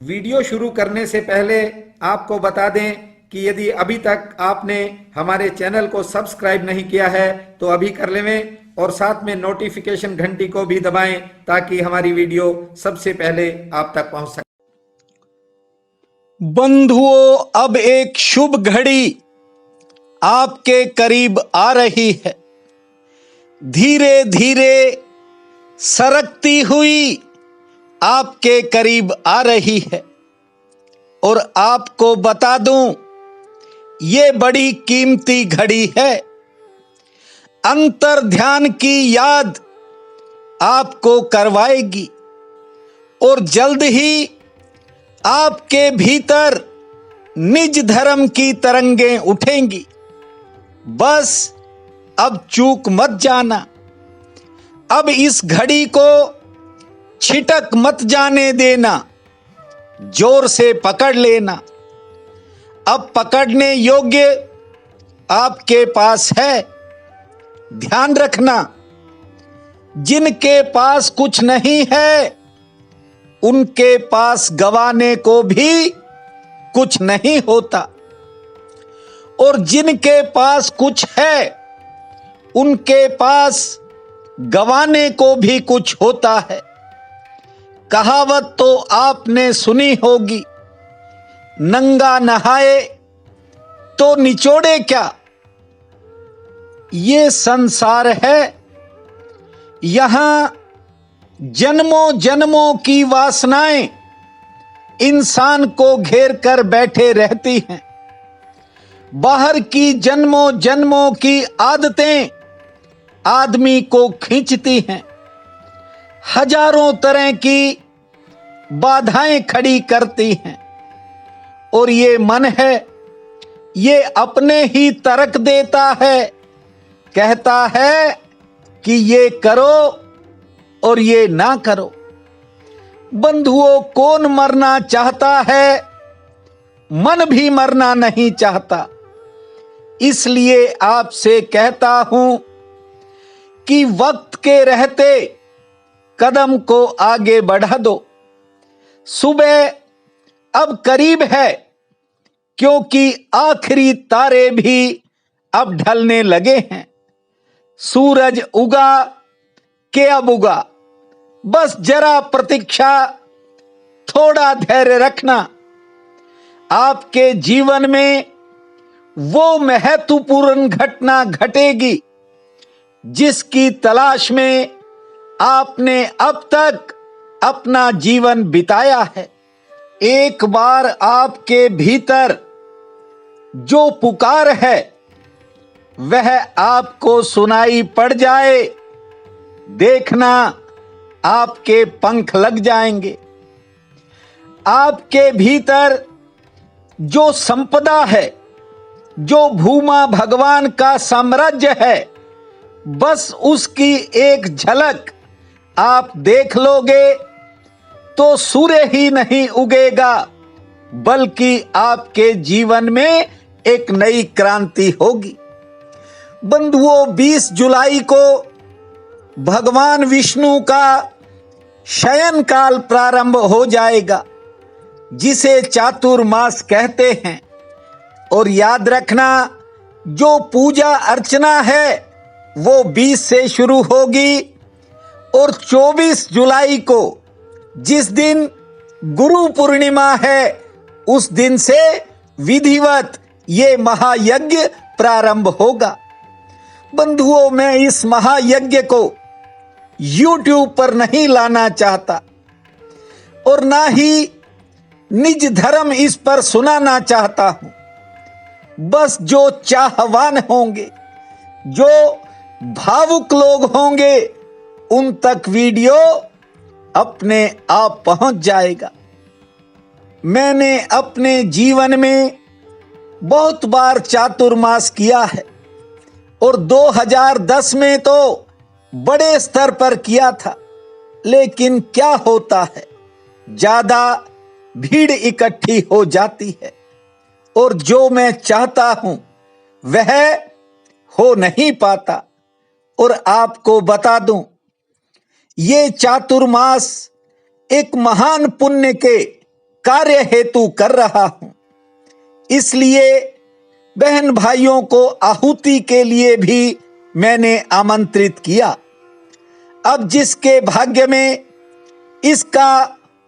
Video शुरू करने से पहले आपको बता दें कि यदि अभी तक आपने हमारे चैनल को सब्सक्राइब नहीं किया है तो अभी कर लें और साथ में नोटिफिकेशन घंटी को भी दबाएं ताकि हमारी वीडियो सबसे पहले आप तक पहुंच सके। बंधुओं, अब एक शुभ घड़ी आपके करीब आ रही है। धीरे धीरे सरकती हुई आपके करीब आ रही है और आपको बता दूं, ये बड़ी कीमती घड़ी है। अंतर ध्यान की याद आपको करवाएगी और जल्द ही आपके भीतर निज धर्म की तरंगें उठेंगी। बस अब चूक मत जाना। अब इस घड़ी को छिटक मत जाने देना, जोर से पकड़ लेना। अब पकड़ने योग्य आपके पास है। ध्यान रखना, जिनके पास कुछ नहीं है उनके पास गंवाने को भी कुछ नहीं होता, और जिनके पास कुछ है उनके पास गंवाने को भी कुछ होता है। कहावत तो आपने सुनी होगी, नंगा नहाए तो निचोड़े क्या। ये संसार है, यहां जन्मों जन्मों की वासनाएं इंसान को घेर कर बैठे रहती हैं। बाहर की जन्मों जन्मों की आदतें आदमी को खींचती हैं। हजारों तरह की बाधाएं खड़ी करती हैं, और ये मन है, ये अपने ही तर्क देता है, कहता है कि ये करो और ये ना करो। बंधुओं, कौन मरना चाहता है? मन भी मरना नहीं चाहता। इसलिए आपसे कहता हूं कि वक्त के रहते कदम को आगे बढ़ा दो। सुबह अब करीब है, क्योंकि आखिरी तारे भी अब ढलने लगे हैं। सूरज उगा के अब उगा। बस जरा प्रतीक्षा, थोड़ा धैर्य रखना। आपके जीवन में वो महत्वपूर्ण घटना घटेगी जिसकी तलाश में आपने अब तक अपना जीवन बिताया है। एक बार आपके भीतर जो पुकार है वह आपको सुनाई पड़ जाए, देखना आपके पंख लग जाएंगे। आपके भीतर जो संपदा है, जो भूमा भगवान का साम्राज्य है, बस उसकी एक झलक आप देख लोगे तो सूर्य ही नहीं उगेगा, बल्कि आपके जीवन में एक नई क्रांति होगी। बंधुओं, 20 जुलाई को भगवान विष्णु का शयन काल प्रारंभ हो जाएगा, जिसे चातुर्मास कहते हैं। और याद रखना, जो पूजा अर्चना है वो 20 से शुरू होगी, और 24 जुलाई को जिस दिन गुरु पूर्णिमा है, उस दिन से विधिवत ये महायज्ञ प्रारंभ होगा। बंधुओं, मैं इस महायज्ञ को YouTube पर नहीं लाना चाहता और ना ही निज धर्म इस पर सुनाना चाहता हूं। बस जो चाहवान होंगे, जो भावुक लोग होंगे, उन तक वीडियो अपने आप पहुंच जाएगा। मैंने अपने जीवन में बहुत बार चातुर्मास किया है, और 2010 में तो बड़े स्तर पर किया था। लेकिन क्या होता है, ज्यादा भीड़ इकट्ठी हो जाती है, और जो मैं चाहता हूं वह हो नहीं पाता। और आपको बता दूं, ये चातुर्मास एक महान पुण्य के कार्य हेतु कर रहा हूं, इसलिए बहन भाइयों को आहुति के लिए भी मैंने आमंत्रित किया। अब जिसके भाग्य में इसका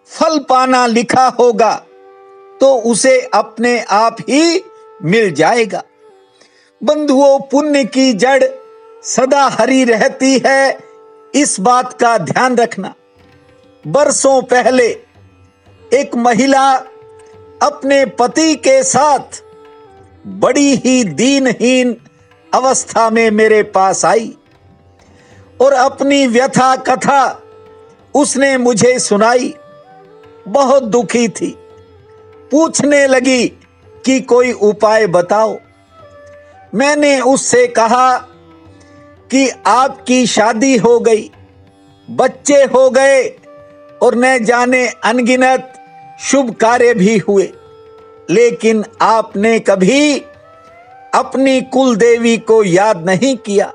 फल पाना लिखा होगा तो उसे अपने आप ही मिल जाएगा। बंधुओं, पुण्य की जड़ सदा हरी रहती है, इस बात का ध्यान रखना। बरसों पहले एक महिला अपने पति के साथ बड़ी ही दीनहीन अवस्था में मेरे पास आई और अपनी व्यथा कथा उसने मुझे सुनाई। बहुत दुखी थी, पूछने लगी कि कोई उपाय बताओ। मैंने उससे कहा कि आपकी शादी हो गई, बच्चे हो गए और न जाने अनगिनत शुभ कार्य भी हुए, लेकिन आपने कभी अपनी कुल देवी को याद नहीं किया,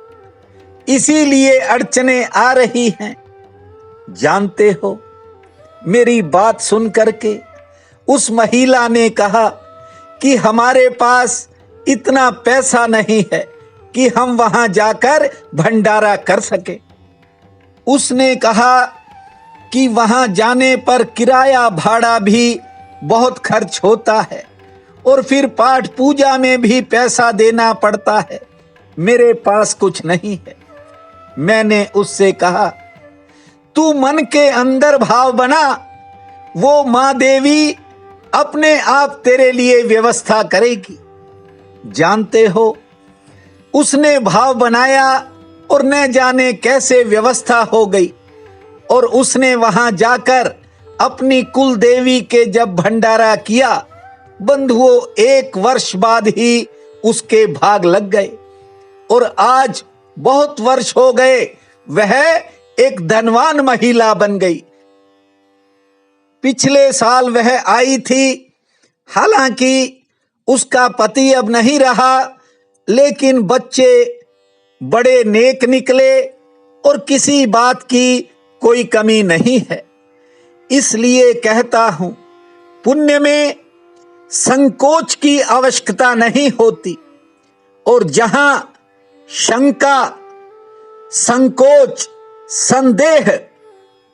इसीलिए अड़चने आ रही हैं। जानते हो, मेरी बात सुन करके उस महिला ने कहा कि हमारे पास इतना पैसा नहीं है कि हम वहां जाकर भंडारा कर सके। उसने कहा कि वहां जाने पर किराया भाड़ा भी बहुत खर्च होता है और फिर पाठ पूजा में भी पैसा देना पड़ता है, मेरे पास कुछ नहीं है। मैंने उससे कहा, तू मन के अंदर भाव बना, वो मां देवी अपने आप तेरे लिए व्यवस्था करेगी। जानते हो, उसने भाव बनाया और न जाने कैसे व्यवस्था हो गई और उसने वहां जाकर अपनी कुल देवी के जब भंडारा किया, बंधुओं, 1 वर्ष बाद ही उसके भाग लग गए और आज बहुत वर्ष हो गए, वह एक धनवान महिला बन गई। पिछले साल वह आई थी, हालांकि उसका पति अब नहीं रहा, लेकिन बच्चे बड़े नेक निकले और किसी बात की कोई कमी नहीं है। इसलिए कहता हूं, पुण्य में संकोच की आवश्यकता नहीं होती और जहां शंका, संकोच, संदेह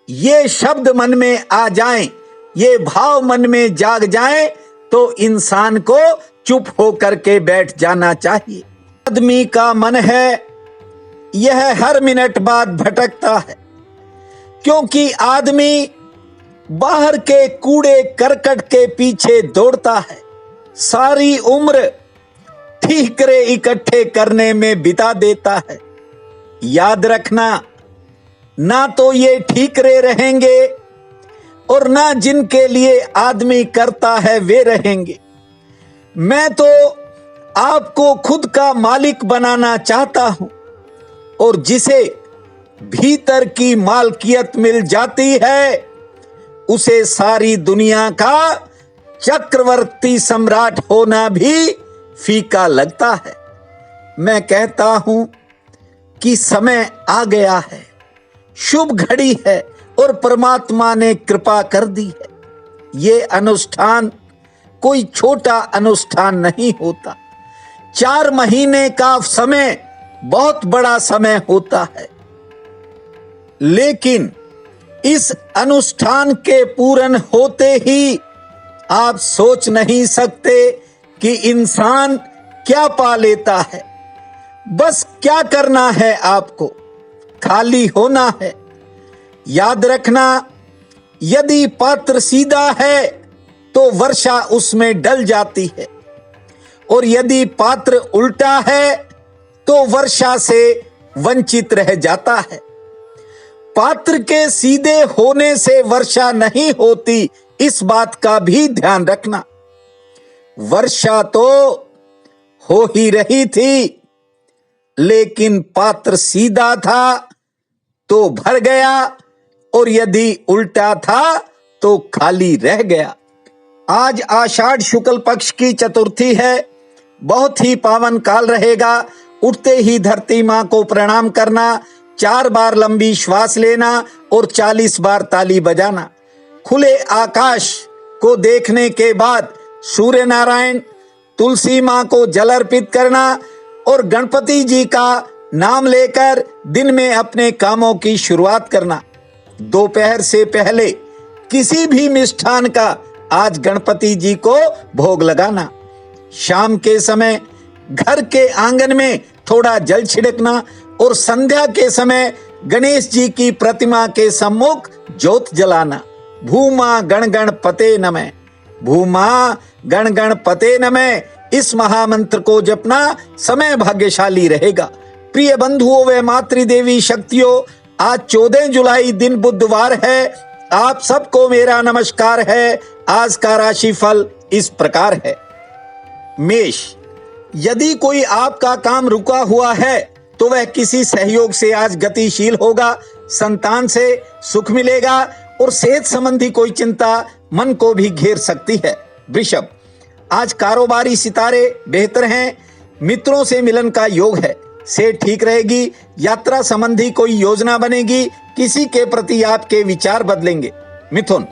ये शब्द मन में आ जाएं, ये भाव मन में जाग जाएं, तो इंसान को चुप होकर के बैठ जाना चाहिए। आदमी का मन है, यह हर मिनट बाद भटकता है, क्योंकि आदमी बाहर के कूड़े करकट के पीछे दौड़ता है, सारी उम्र ठीकरे इकट्ठे करने में बिता देता है। याद रखना, ना तो ये ठीकरे रहेंगे और ना जिनके लिए आदमी करता है वे रहेंगे। मैं तो आपको खुद का मालिक बनाना चाहता हूं और जिसे भीतर की मालकियत मिल जाती है उसे सारी दुनिया का चक्रवर्ती सम्राट होना भी फीका लगता है। मैं कहता हूं कि समय आ गया है, शुभ घड़ी है और परमात्मा ने कृपा कर दी है। ये अनुष्ठान कोई छोटा अनुष्ठान नहीं होता। 4 महीने का समय बहुत बड़ा समय होता है, लेकिन इस अनुष्ठान के पूर्ण होते ही आप सोच नहीं सकते कि इंसान क्या पा लेता है। बस क्या करना है, आपको खाली होना है। याद रखना, यदि पात्र सीधा है तो वर्षा उसमें डल जाती है और यदि पात्र उल्टा है तो वर्षा से वंचित रह जाता है। पात्र के सीधे होने से वर्षा नहीं होती, इस बात का भी ध्यान रखना। वर्षा तो हो ही रही थी, लेकिन पात्र सीधा था तो भर गया और यदि उल्टा था तो खाली रह गया। आज आषाढ़ शुक्ल पक्ष की चतुर्थी है, बहुत ही पावन काल रहेगा। उठते ही धरती मां को प्रणाम करना, 4 बार लंबी श्वास लेना और 40 बार ताली बजाना। खुले आकाश को देखने के बाद सूर्य नारायण, तुलसी माँ को जल अर्पित करना और गणपति जी का नाम लेकर दिन में अपने कामों की शुरुआत करना। दोपहर से पहले किसी भी मिष्ठान का आज गणपति जी को भोग लगाना। शाम के समय घर के आंगन में थोड़ा जल छिड़कना और संध्या के समय गणेश जी की प्रतिमा के सम्मुख ज्योत जलाना। भूमा गण गणपते नमः, भूमा गण गणपते नमः, इस महामंत्र को जपना समय भाग्यशाली रहेगा। प्रिय बंधुओं व मातृदेवी शक्तियों, आज 14 जुलाई दिन बुधवार है। आप सबको मेरा नमस्कार है। आज का राशिफल इस प्रकार है। मेष, यदि कोई आपका काम रुका हुआ है तो वह किसी सहयोग से आज गतिशील होगा। संतान से सुख मिलेगा और सेहत संबंधी कोई चिंता मन को भी घेर सकती है। वृषभ, आज कारोबारी सितारे बेहतर हैं। मित्रों से मिलन का योग है। सेहत ठीक रहेगी। यात्रा संबंधी कोई योजना बनेगी। किसी के प्रति आपके विचार बदलेंगे। मिथुन,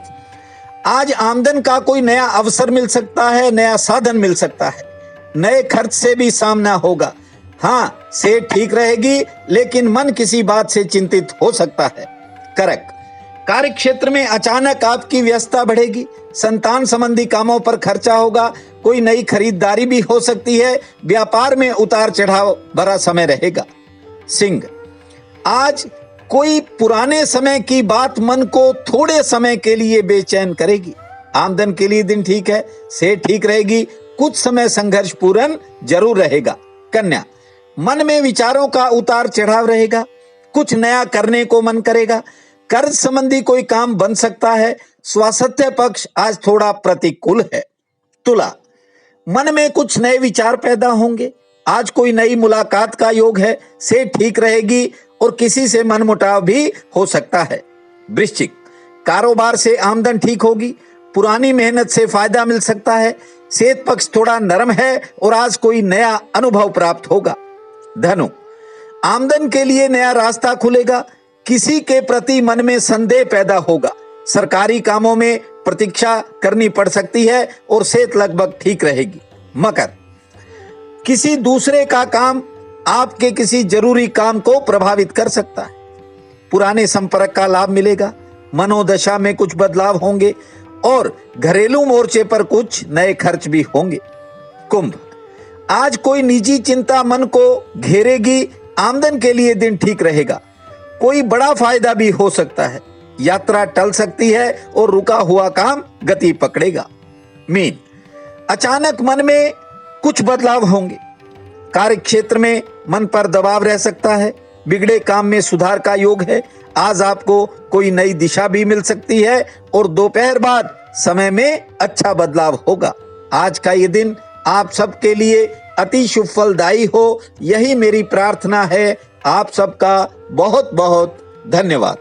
आज आमदन का कोई नया अवसर मिल सकता है, नया साधन मिल सकता है। नए खर्च से भी सामना होगा। हाँ, सेहत ठीक रहेगी लेकिन मन किसी बात से चिंतित हो सकता है। कर्क, कार्य क्षेत्र में अचानक आपकी व्यस्तता बढ़ेगी। संतान संबंधी कामों पर खर्चा होगा। कोई नई खरीदारी भी हो सकती है। व्यापार में उतार चढ़ाव भरा समय रहेगा। सिंह, आज कोई पुराने समय की बात मन को थोड़े समय के लिए बेचैन करेगी। आमदन के लिए दिन ठीक है। सेहत ठीक रहेगी। कुछ समय संघर्ष पूर्ण जरूर रहेगा। कन्या, मन में विचारों का उतार चढ़ाव रहेगा। कुछ नया करने को मन करेगा। कर्ज संबंधी कोई काम बन सकता है। स्वास्थ्य पक्ष आज थोड़ा प्रतिकूल है। तुला, मन में कुछ नए विचार पैदा होंगे। आज कोई नई मुलाकात का योग है। सेहत ठीक रहेगी और किसी से मनमुटाव भी हो सकता है। वृश्चिक, कारोबार से आमदन ठीक होगी। पुरानी मेहनत से फायदा मिल सकता है। सेहत पक्ष थोड़ा नरम है और आज कोई नया अनुभव प्राप्त होगा। धनु, आमदन के लिए नया रास्ता खुलेगा। किसी के प्रति मन में संदेह पैदा होगा। सरकारी कामों में प्रतीक्षा करनी पड़ सकती है और सेहत लगभग ठीक रहेगी। मकर, किसी दूसरे का काम आपके किसी जरूरी काम को प्रभावित कर सकता है। पुराने संपर्क का लाभ मिलेगा। मनोदशा में कुछ बदलाव होंगे और घरेलू मोर्चे पर कुछ नए खर्च भी होंगे। कुंभ, आज कोई निजी चिंता मन को घेरेगी। आमदन के लिए दिन ठीक रहेगा। कोई बड़ा फायदा भी हो सकता है। यात्रा टल सकती है और रुका हुआ काम गति पकड़ेगा। मीन, अचानक मन में कुछ बदलाव होंगे। कार्य क्षेत्र में मन पर दबाव रह सकता है। बिगड़े काम में सुधार का योग है। आज आपको कोई नई दिशा भी मिल सकती है और दोपहर बाद समय में अच्छा बदलाव होगा। आज का ये दिन आप सबके लिए अति शुभ फलदायी हो, यही मेरी प्रार्थना है। आप सबका बहुत बहुत धन्यवाद।